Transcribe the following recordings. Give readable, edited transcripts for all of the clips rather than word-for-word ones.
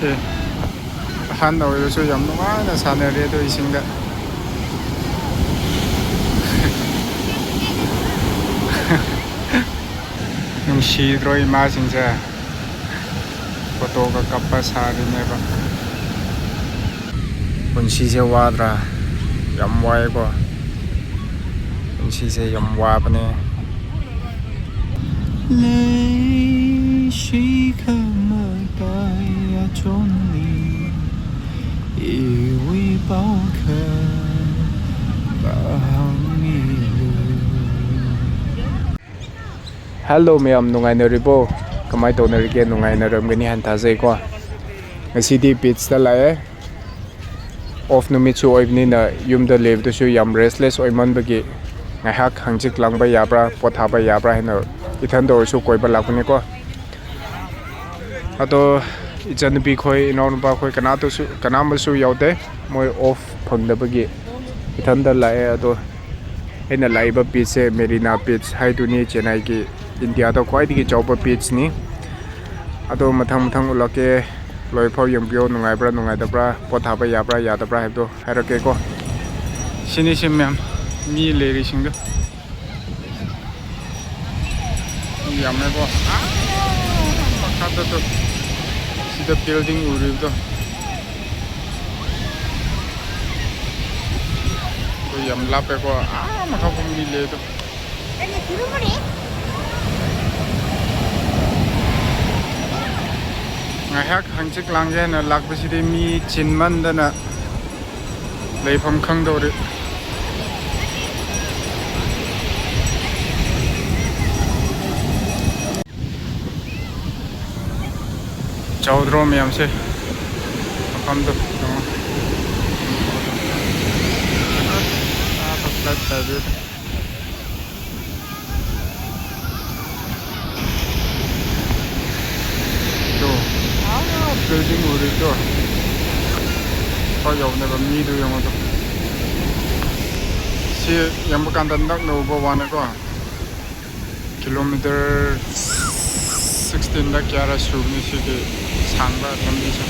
ꯑꯍꯟ ꯑꯣꯏꯔꯁꯨ ꯌꯥꯝ ꯅꯨꯡꯉꯥꯏꯅ ꯁꯥꯟꯅꯔꯦ ꯑꯗꯨ ꯏꯁꯤꯡꯗ. ꯅꯨꯡꯁꯤꯗ꯭ꯔꯣ ꯏꯃꯥꯁꯤꯡꯁꯦ ꯐꯣꯇꯣꯒ ꯀꯞꯄ ꯁꯥꯔꯤꯅꯦꯕ. ꯄꯨꯟꯁꯤꯁꯦ ꯋꯥꯗ꯭ꯔꯥ? ꯌꯥꯝ ꯋꯥꯏꯀꯣ. ꯄꯨꯟꯁꯤꯁꯦ ꯌꯥꯝ ꯋꯥꯕꯅꯦ. ꯍꯦꯜꯂꯣ ꯃꯌꯥꯝ, ꯅꯨꯡꯉꯥꯏꯅꯔꯤꯕꯣ? ꯀꯃꯥꯏꯅ ꯇꯧꯅꯔꯤꯒꯦ? ꯅꯨꯡꯉꯥꯏꯅꯔꯝꯒꯅꯤ ꯍꯥꯏꯅ ꯊꯥꯖꯩꯀꯣ. ꯉꯁꯤꯗꯤ ꯕꯤꯆꯇ ꯂꯥꯛꯑꯦ. ꯑꯣꯐ ꯅꯨꯃꯤꯠꯁꯨ ꯑꯣꯏꯕꯅꯤꯅ ꯌꯨꯝꯗ ꯂꯩꯕꯗꯨꯁꯨ ꯌꯥꯝ ꯔꯦꯁꯂꯦꯁ ꯑꯣꯏꯃꯟꯕꯒꯤ ꯉꯥꯏꯍꯥꯛ ꯍꯪꯆꯤꯠ ꯂꯥꯡꯕ ꯌꯥꯕ꯭ꯔꯥ, ꯄꯣꯊꯥꯕ ꯌꯥꯕ꯭ꯔꯥ ꯍꯥꯏꯅ ꯏꯊꯟꯗ ꯑꯣꯏꯔꯁꯨ ꯀꯣꯏꯕ ꯂꯥꯛꯄꯅꯤꯀꯣ. ꯑꯗꯣ ꯏꯆꯟꯅꯨꯄꯤ ꯈꯣꯏ, ꯏꯅꯥꯎꯅꯨꯄꯥ ꯈꯣꯏ ꯀꯅꯥꯃꯁꯨ ꯌꯥꯎꯗꯦ. ꯃꯣꯏ ꯑꯣꯐ ꯐꯪꯗꯕꯒꯤ ꯏꯊꯟꯗ ꯂꯥꯛꯑꯦ. ꯑꯗꯣ ꯑꯩꯅ ꯂꯥꯛꯏꯕ ꯕꯤꯆꯁꯦ ꯃꯦꯔꯤꯅꯥ ꯕꯤꯆ ꯍꯥꯏꯗꯨꯅꯤ, ꯆꯦꯟꯅꯥꯏꯒꯤ ꯏꯟꯗꯤꯌꯥꯗ ꯈ꯭ꯋꯥꯏꯗꯒꯤ ꯆꯥꯎꯕ ꯕꯤꯆꯅꯤ. ꯑꯗꯣ ꯃꯊꯪ ꯎꯠꯂꯛꯀꯦ. ꯂꯣꯏꯐꯥꯎ ꯌꯦꯡꯕꯤꯌꯣ. ꯅꯨꯡꯉꯥꯏꯕ꯭ꯔꯥ ꯅꯨꯡꯉꯥꯏꯇꯕ꯭ꯔꯥ, ꯄꯣꯊꯥꯕ ꯌꯥꯕ꯭ꯔꯥ ꯌꯥꯗꯕ꯭ꯔꯥ ꯍꯥꯏꯕꯗꯣ ꯍꯥꯏꯔꯛꯀꯦꯀꯣ. ꯁꯤꯅꯤ ꯃꯌꯥꯝ ꯃꯤ ꯂꯩꯔꯤꯁꯤꯡꯗꯣ. ꯃꯤ ꯌꯥꯝꯃꯦꯀꯣ. ꯃꯈꯥꯗꯁꯨ ꯁꯤꯗ ꯕꯤꯜꯗꯤꯡ ꯎꯔꯤꯕꯗꯣ ꯑꯗꯨ ꯌꯥꯝ ꯂꯥꯞꯄꯦꯀꯣ. ꯃꯈꯥꯐꯝ ꯃꯤ ꯂꯩꯗꯣ. ꯉꯥꯏꯍꯥꯛ ꯍꯪꯆꯤꯠ ꯂꯥꯡꯒꯦ ꯍꯥꯏꯅ ꯂꯥꯛꯄꯁꯤꯗꯤ ꯃꯤ ꯆꯤꯟꯃꯟꯗꯅ ꯂꯩꯐꯝ ꯈꯪꯗꯧꯔꯤ. ꯆꯥꯎꯗ꯭ꯔꯣ ꯃꯌꯥꯝꯁꯦ ꯃꯐꯝꯗꯣ. ꯕꯤꯜꯗꯤꯡ ꯎꯔꯤꯕꯗꯣ ꯌꯧꯅꯦꯕ. ꯃꯤꯗꯨ ꯌꯦꯡꯉꯣꯗꯣ. ꯁꯤ ꯌꯦꯡꯕ ꯀꯥꯟꯗ ꯅꯛꯅ ꯎꯕ ꯋꯥꯅꯦꯀꯣ. ꯀꯤꯂꯣꯃꯤꯇꯔ 16ꯗ ꯀꯌꯥꯔ ꯁꯨꯕꯅꯤ ꯁꯤꯒꯤ ꯁꯥꯡꯕ ꯂꯝꯕꯤꯁꯦ.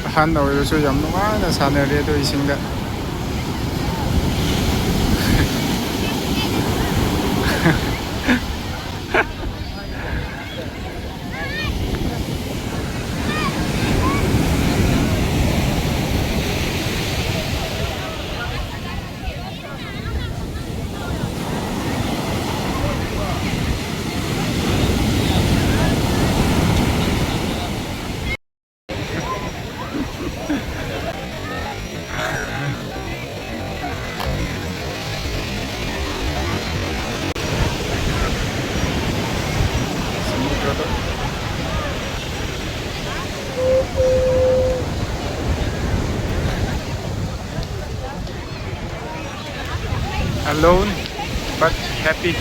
ꯑꯍꯟ ꯑꯣꯏꯔꯁꯨ ꯌꯥꯝ ꯅꯨꯡꯉꯥꯏꯅ ꯁꯥꯟꯅꯔꯦ ꯑꯗꯨ ꯏꯁꯤꯡꯗ. Alone but happy.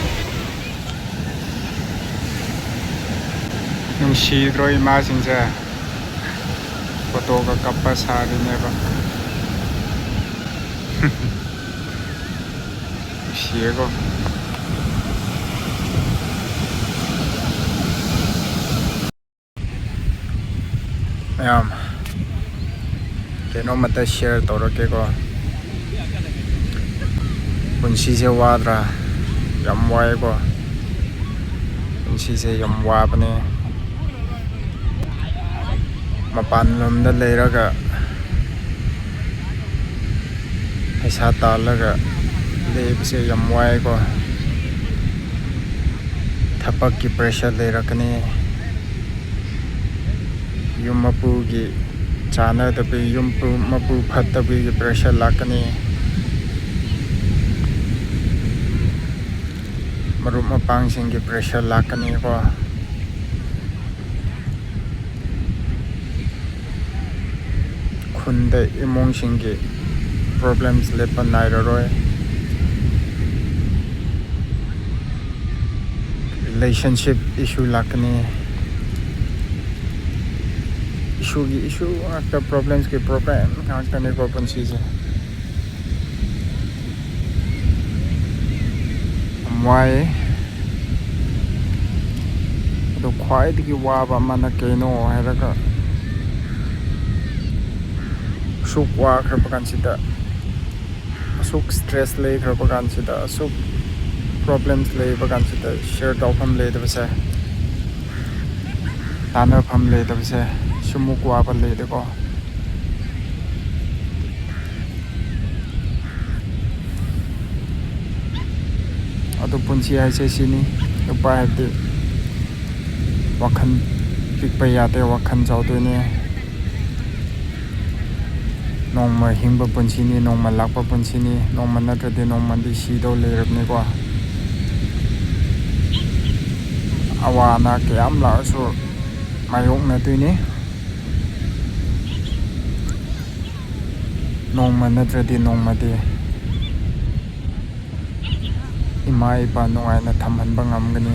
ꯅꯨꯡꯁꯤꯗ꯭ꯔꯣ ꯏꯃꯥꯁꯤꯡꯁꯦ ꯐꯣꯇꯣꯒ ꯀꯞꯄ ꯁꯥꯔꯤꯅꯦꯕ. ꯅꯨꯡꯁꯤꯌꯦꯀꯣ. ꯃꯌꯥꯝ ꯀꯩꯅꯣꯝꯃꯇ ꯁꯤꯌꯔ ꯇꯧꯔꯛꯀꯦꯀꯣ. ꯄꯨꯟꯁꯤꯁꯦ ꯋꯥꯗ꯭ꯔꯥ? ꯌꯥꯝ ꯋꯥꯏꯀꯣ. ꯄꯨꯟꯁꯤꯁꯦ ꯌꯥꯝ ꯋꯥꯕꯅꯦ. ꯃꯄꯥꯟ ꯂꯝꯗ ꯂꯩꯔꯒ ꯄꯩꯁా ꯇꯥꯜꯂꯒ ꯂꯩꯕꯁꯦ ꯌꯥꯝ ꯋꯥꯏꯀꯣ. ꯊꯕꯛꯀꯤ ꯄ꯭ꯔꯦꯁꯔ ꯂꯩꯔꯛꯀꯅꯤ. ꯌꯨꯝ ꯃꯄꯨꯒꯤ ꯆꯥꯟꯅꯗꯕꯒꯤ, ꯌꯨꯝ ꯃꯄꯨ ꯐꯠꯇꯕꯒꯤ ꯄ꯭ꯔꯦꯁꯔ ꯂꯥꯛꯀꯅꯤ. ꯃꯔꯨꯞ ꯃꯄꯥꯡꯁꯤꯡꯒꯤ ꯄ꯭ꯔꯦꯁꯔ ꯂꯥꯛꯀꯅꯤꯀꯣ. ꯈꯨꯟꯗ ꯏꯃꯨꯡꯁꯤꯡꯒꯤ ꯄ꯭ꯔꯣꯕ꯭ꯂꯦꯝꯁ ꯂꯦꯞꯄ ꯅꯥꯏꯔꯔꯣꯏ. relationship issue lakani issue after problems ke problem ngakta ne ko punsi se why do khwai di wa ba mana ke no hairaga suk wa khrapakan sida suk stress le khrapakan sida suk problems le bagan sida share dawham le da base tana pham le da base shumuk wa ba le de ko ado punsi hai se sini upa hati wakhan pikpa yate wakhan jaw to ne nongma hingba punsi ni nongma lakpa punsi ni nongma natrade nongma di si do le rab ne ko awana kayam la so mayong na to ni nongma natrade nongma de ima ipa nungai na thamhanba ngamgani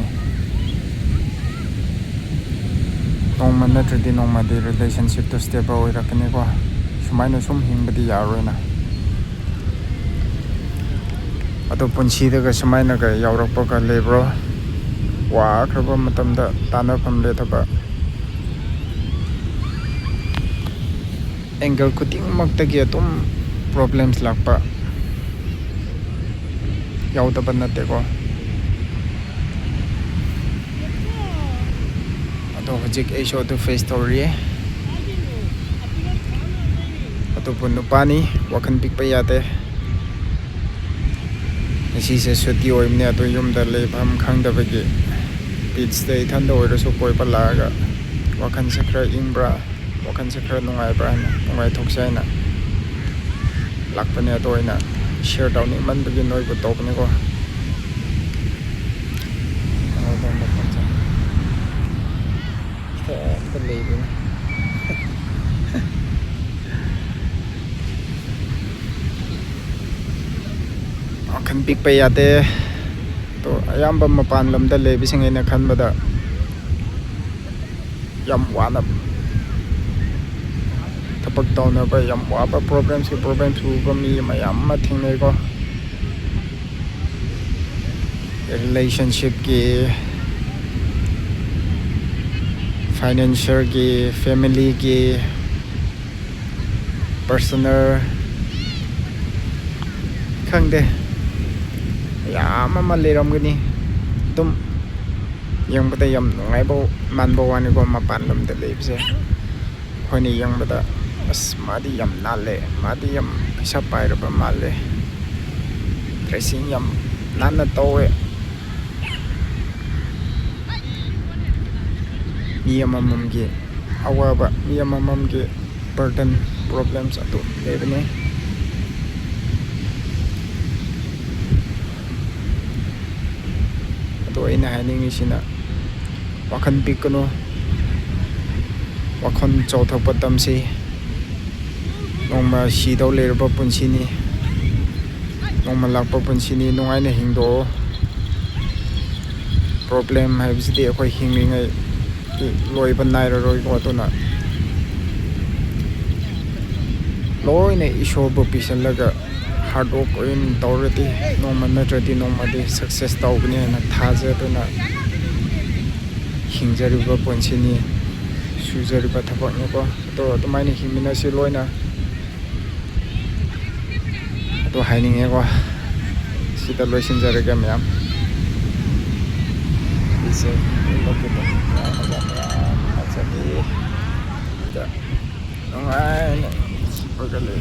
nongma natrade nongma de relationship to stable oirakani ko sumaina sum hingbadi yaroina ado punsi daga sumaina ga yaurakpa ka lebro wa khraba matamda tana phamle thaba angle kuting makta gi atum problems lakpa yaudaba nate ko ado hojik ei show to face story ado punupani wakhan pikpa yate asi se suti oimne ado yumda lebam khangdabagi beach day thanda oirasu koipa laga wakhan sakra ingbra wakhan sakra nungai bra nungai thoksaina lakpane ado ina share down ni man bagi noi ko topne ko wakhan pikpa yate to ayamba mapan lamda lebising ina khanbada yam wana tapak tawna ba yam waba problems ba mi mayam ma thingnei ko relationship ki financial ki family ki personal khangde yam ma leram gani tum yang bata yam ngai bo man bo wani ko mapan lamda lebse khoni yang bata as madi yam nale madi yam pisa paira ba male dressing yam nana towe mi amamam gi awaba mi amamam gi burden problems atu lebne ado ina haning isina wakhan pikano wakhan chawthok patam si nongma sidau lerba punsini nongma lakpa punsini nongaina hingdo problem haibsidi akhoi hinglingai loiba naira roi ko tuna loina ishobu pisalaga hard work in tawrati nongma natrati nongma de success tawbni na thaja tuna hingjariba punsini sujariba thapak ne ko to tumaini himina si loina to haining e ko sita loisin jarega myam ise lokita achani da ngai pagale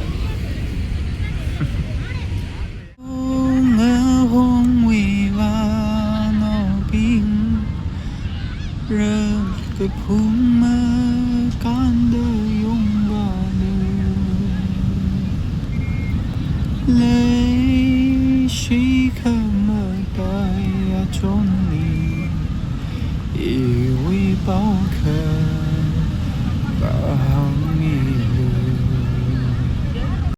cái phun mơ can đời yong ba lấy suy khờ mơ tai chốn ni yêu bao khờ